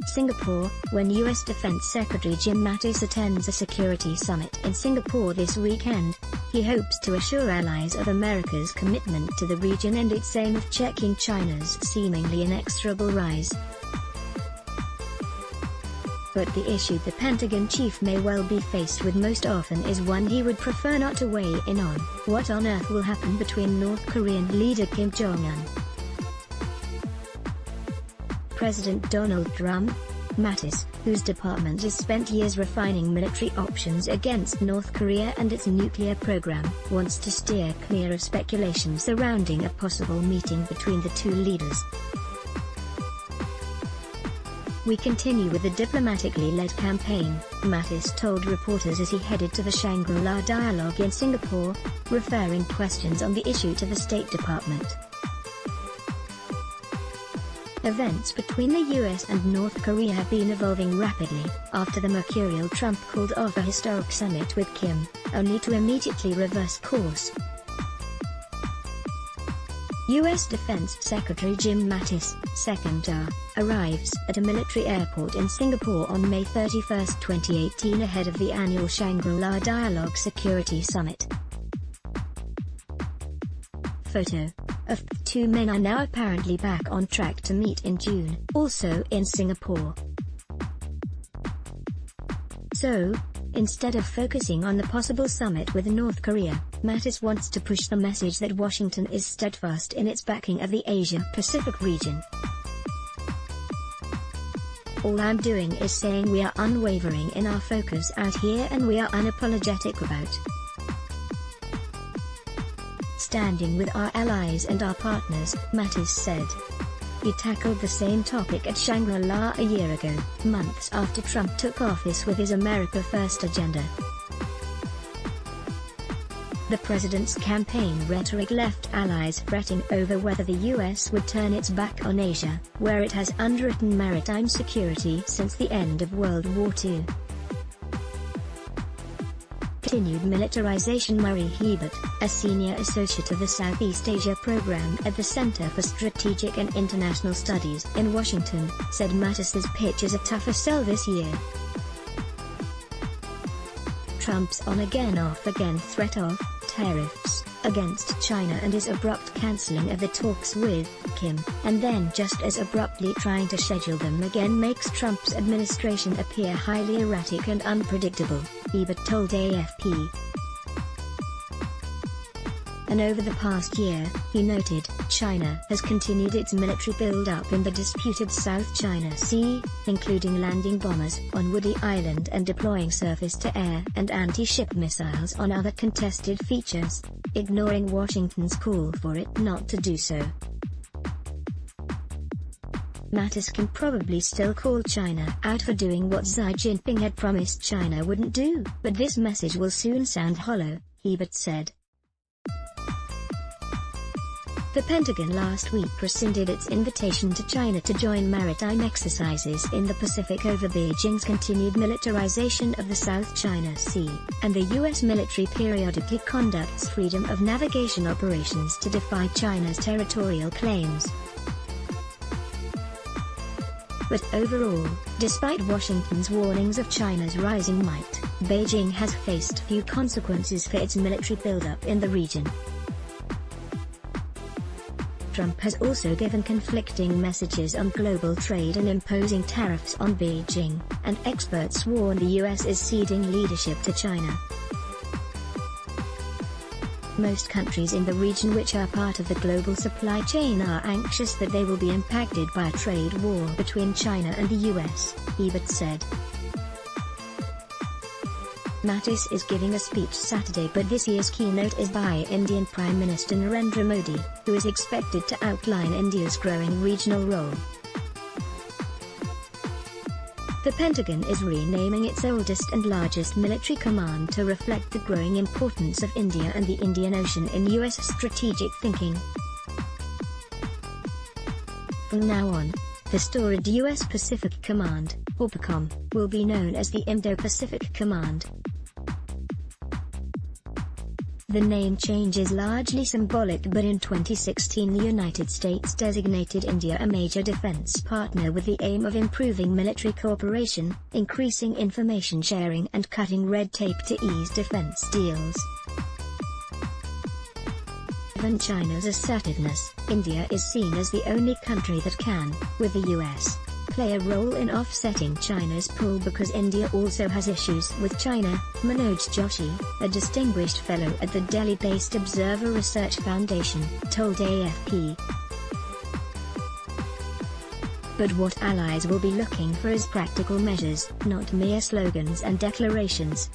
Singapore, when U.S. Defense Secretary Jim Mattis attends a security summit in Singapore this weekend. He hopes to assure allies of America's commitment to the region and its aim of checking China's seemingly inexorable rise. But the issue the Pentagon chief may well be faced with most often is one he would prefer not to weigh in on: what on earth will happen between North Korean leader Kim Jong-un, President Donald Trump? Mattis, whose department has spent years refining military options against North Korea and its nuclear program, wants to steer clear of speculation surrounding a possible meeting between the two leaders. "We continue with the diplomatically led campaign," Mattis told reporters as he headed to the Shangri-La Dialogue in Singapore, referring questions on the issue to the State Department. Events between the US and North Korea have been evolving rapidly, after the mercurial Trump called off a historic summit with Kim, only to immediately reverse course. U.S. Defense Secretary Jim Mattis, II, arrives at a military airport in Singapore on May 31, 2018 ahead of the annual Shangri-La Dialogue Security Summit. Photo of the two men are now apparently back on track to meet in June, also in Singapore. So, instead of focusing on the possible summit with North Korea, Mattis wants to push the message that Washington is steadfast in its backing of the Asia-Pacific region. "All I'm doing is saying we are unwavering in our focus out here and we are unapologetic about standing with our allies and our partners," Mattis said. He tackled the same topic at Shangri-La a year ago, months after Trump took office with his America First agenda. The president's campaign rhetoric left allies fretting over whether the U.S. would turn its back on Asia, where it has underwritten maritime security since the end of World War II. Continued militarization. Murray Hebert, a senior associate of the Southeast Asia program at the Center for Strategic and International Studies in Washington, said Mattis's pitch is a tougher sell this year. Trump's on-again off-again threat of tariffs against China and his abrupt cancelling of the talks with Kim, and then just as abruptly trying to schedule them again, makes Trump's administration appear highly erratic and unpredictable, Hebert told AFP. And over the past year, he noted, China has continued its military build-up in the disputed South China Sea, including landing bombers on Woody Island and deploying surface-to-air and anti-ship missiles on other contested features, ignoring Washington's call for it not to do so. Mattis can probably still call China out for doing what Xi Jinping had promised China wouldn't do, but this message will soon sound hollow, Hebert said. The Pentagon last week rescinded its invitation to China to join maritime exercises in the Pacific over Beijing's continued militarization of the South China Sea, and the U.S. military periodically conducts freedom of navigation operations to defy China's territorial claims. But overall, despite Washington's warnings of China's rising might, Beijing has faced few consequences for its military buildup in the region. Trump has also given conflicting messages on global trade and imposing tariffs on Beijing, and experts warn the U.S. is ceding leadership to China. Most countries in the region which are part of the global supply chain are anxious that they will be impacted by a trade war between China and the U.S., Hebert said. Mattis is giving a speech Saturday, but this year's keynote is by Indian Prime Minister Narendra Modi, who is expected to outline India's growing regional role. The Pentagon is renaming its oldest and largest military command to reflect the growing importance of India and the Indian Ocean in U.S. strategic thinking. From now on, the storied U.S. Pacific Command, or PACOM, will be known as the Indo-Pacific Command. The name change is largely symbolic, but in 2016 the United States designated India a major defense partner with the aim of improving military cooperation, increasing information sharing and cutting red tape to ease defense deals. Given China's assertiveness, India is seen as the only country that can, with the US, play a role in offsetting China's pull because India also has issues with China, Manoj Joshi, a distinguished fellow at the Delhi-based Observer Research Foundation, told AFP. But what allies will be looking for is practical measures, not mere slogans and declarations.